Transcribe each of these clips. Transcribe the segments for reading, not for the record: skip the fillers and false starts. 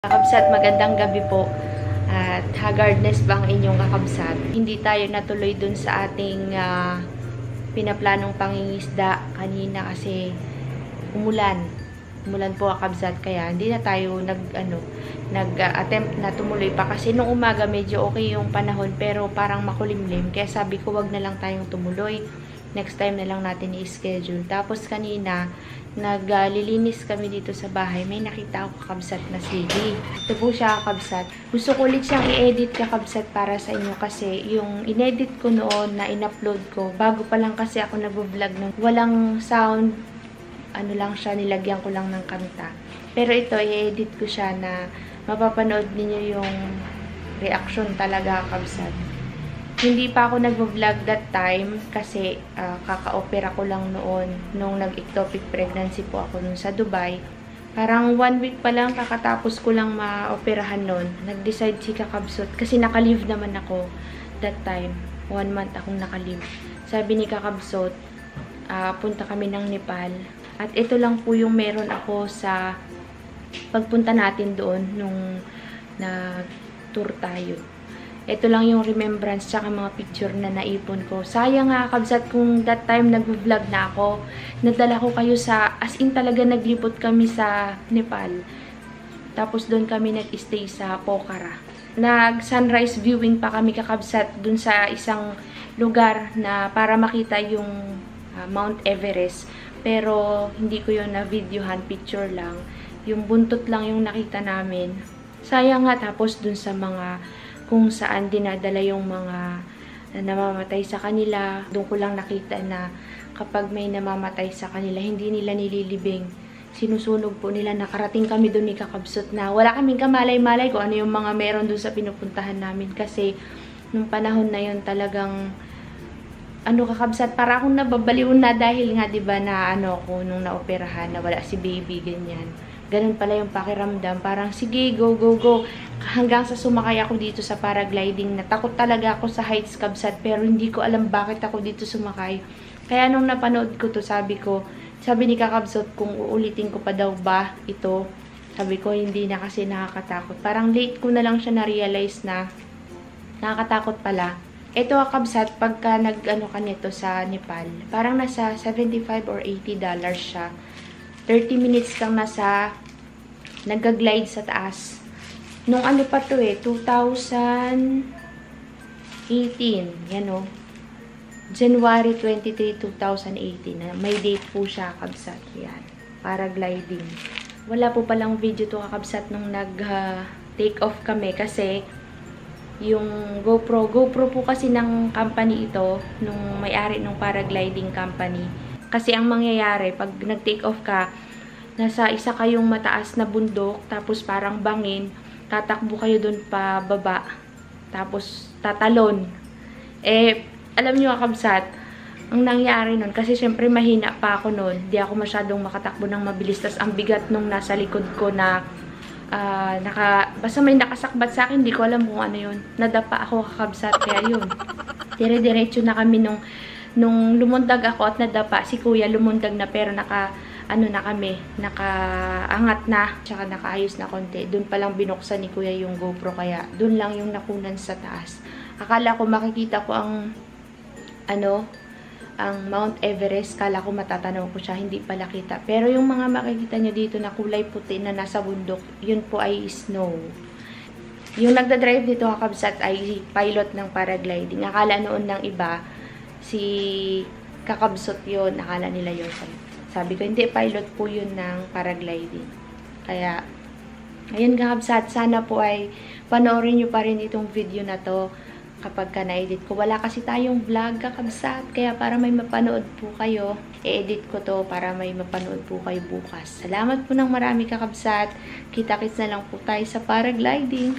Kakabsat, magandang gabi po. At haggardness ba ang inyong kakabsat? Hindi tayo natuloy dun sa ating pinaplanong pangingisda kanina kasi umulan. Umulan po kakabsat, kaya hindi na tayo nag-attempt na tumuloy pa kasi nung umaga medyo okay yung panahon pero parang makulimlim. Kaya sabi ko wag na lang tayong tumuloy. Next time na lang natin i-schedule. Tapos kanina, naglilinis kami dito sa bahay. May nakita ako kakabsat na CD. Ito po siya kakabsat. Gusto ko ulit siyang i-edit kakabsat para sa inyo kasi yung in-edit ko noon na in-upload ko, bago pa lang kasi ako nag-vlog ng walang sound, ano lang siya, nilagyan ko lang ng kanta. Pero ito, i-edit ko siya na mapapanood ninyo yung reaction talaga kakabsat. Hindi pa ako nag-vlog that time kasi kaka-opera ko lang noon nung nag-ectopic pregnancy po ako nun sa Dubai. Parang 1 week pa lang kakatapos ko lang ma-operahan noon. Nag-decide si Kakabsot kasi naka-leave naman ako that time. 1 month akong naka-leave. Sabi ni Kakabsot, punta kami ng Nepal. At ito lang po yung meron ako sa pagpunta natin doon nung nag-tour tayo. Ito lang yung remembrance tsaka mga picture na naipon ko. Sayang nga kabsat kung that time nag-vlog na ako. Nadala ko kayo sa, as in talaga naglipot kami sa Nepal. Tapos doon kami nag-stay sa Pokhara. Nag-sunrise viewing pa kami kakabsat doon sa isang lugar na para makita yung Mount Everest. Pero hindi ko yun na-videohan, picture lang. Yung buntot lang yung nakita namin. Sayang nga tapos doon sa mga kung saan dinadala yung mga namamatay sa kanila. Doon ko lang nakita na kapag may namamatay sa kanila, hindi nila nililibing. Sinusunog po nila. Nakarating kami doon ni Kakabsot na wala kaming kamalay-malay kung ano yung mga meron doon sa pinupuntahan namin. Kasi nung panahon na yun talagang Kakabsat, para akong nababaliw na dahil nga 'di ba na ko nung naoperahan na wala si baby, ganyan. Ganun pala yung pakiramdam. Parang, sige, go, go, go. Hanggang sa sumakay ako dito sa paragliding. Natakot talaga ako sa heights, kabsat. Pero hindi ko alam bakit ako dito sumakay. Kaya nung napanood ko to, sabi ni Kakabsot, kung uulitin ko pa daw ba ito, sabi ko, hindi na kasi nakakatakot. Parang late ko na lang siya na-realize na nakakatakot pala. Ito Kakabsat, pagka nag-ano ka nito sa Nepal, parang nasa $75 or $80 siya. 30 minutes kang nag-glide sa taas. Nung ano pa to 2018. Yan o. January 23, 2018. May date po siya, Kakabsat. Yan. Paragliding. Wala po palang video to, Kakabsat, nung nag-take off kami. Kasi, yung GoPro po kasi ng company ito, nung may-ari ng paragliding company. Kasi ang mangyayari, pag nag-take off ka, nasa isa kayong mataas na bundok, tapos parang bangin, tatakbo kayo dun pa baba, tapos tatalon. Alam nyo Kakabsat, ang nangyari nun, kasi syempre mahina pa ako nun, di ako masyadong makatakbo ng mabilis, tas ang bigat nung nasa likod ko na, basta may nakasakbat sa akin, di ko alam kung ano yun. Nadapa ako Kakabsat, kaya yun. Dire-diretso na kami nung lumundag ako at nadapa, si kuya lumundag na pero nakaangat na, tsaka nakaayos na konti. Doon pa lang binuksan ni kuya yung GoPro, kaya doon lang yung nakunan sa taas. Akala ko makikita ko ang Mount Everest, kala ko matatanaw ko siya, hindi pala kita. Pero yung mga makikita nyo dito na kulay puti na nasa bundok, yun po ay snow. Yung nagdadrive dito Kakabsat ay pilot ng paragliding. Akala noon ng iba, si Kakabsot yun, akala nila yun. Sabi ko, hindi, pilot po yun ng paragliding. Kaya, ayun Kakabsat, sana po ay panoorin nyo pa rin itong video na to kapag ka na-edit ko. Wala kasi tayong vlog Kakabsat, kaya para may mapanood po kayo, i-edit ko to para may mapanood po kayo bukas. Salamat po ng marami Kakabsat. Kita-kits na lang po tayo sa paragliding.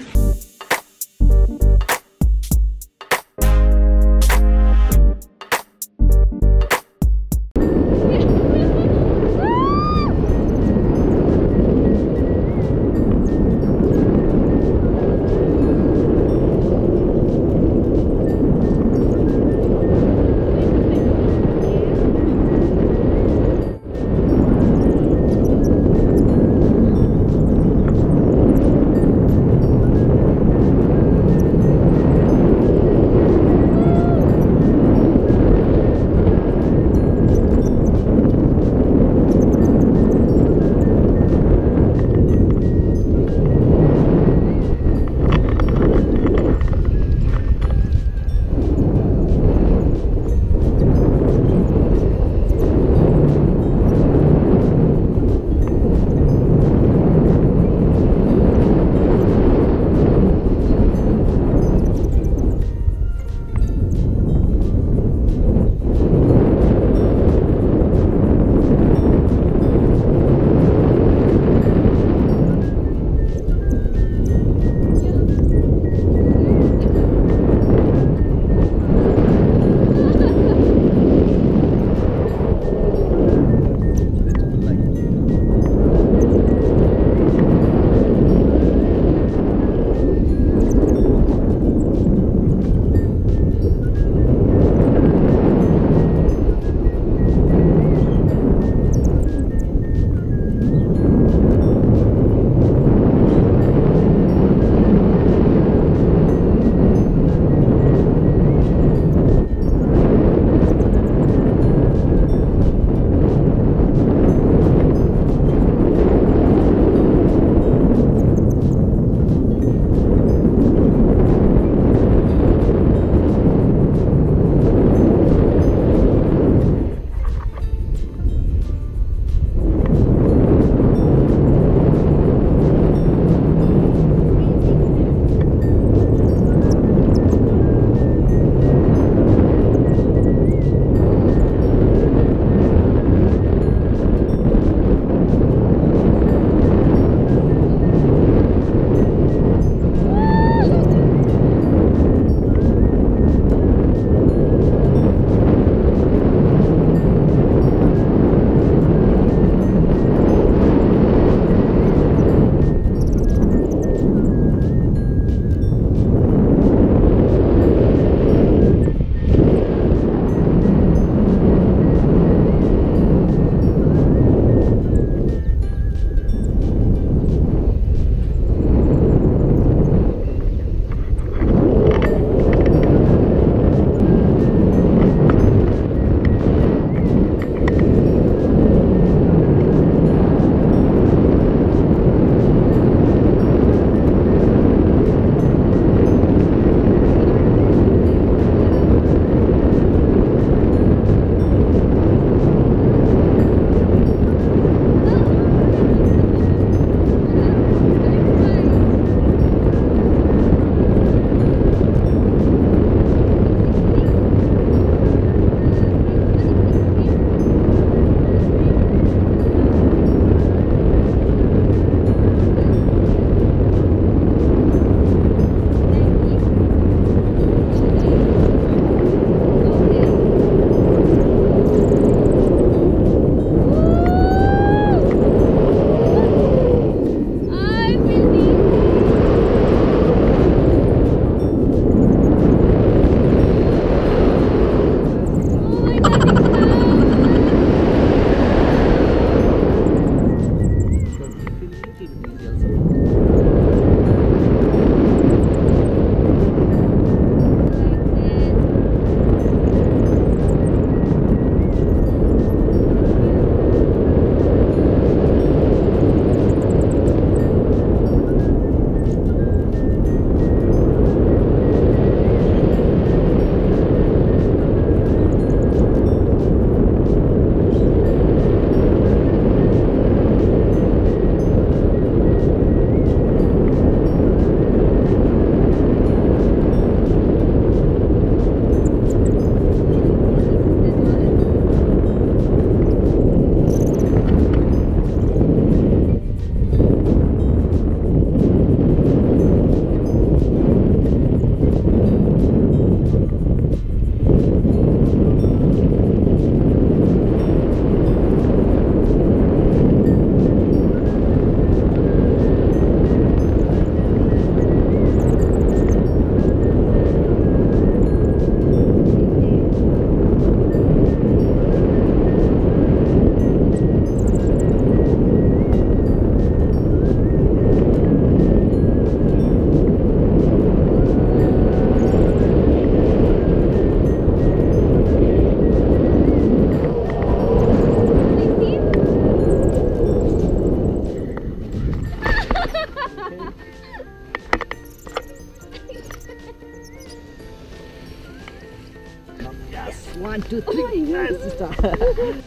Yes. 1, 2, 3. Yes, sister.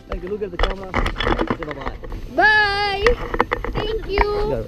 Thank you. Look at the camera. Say bye-bye. Bye! Thank you! Go.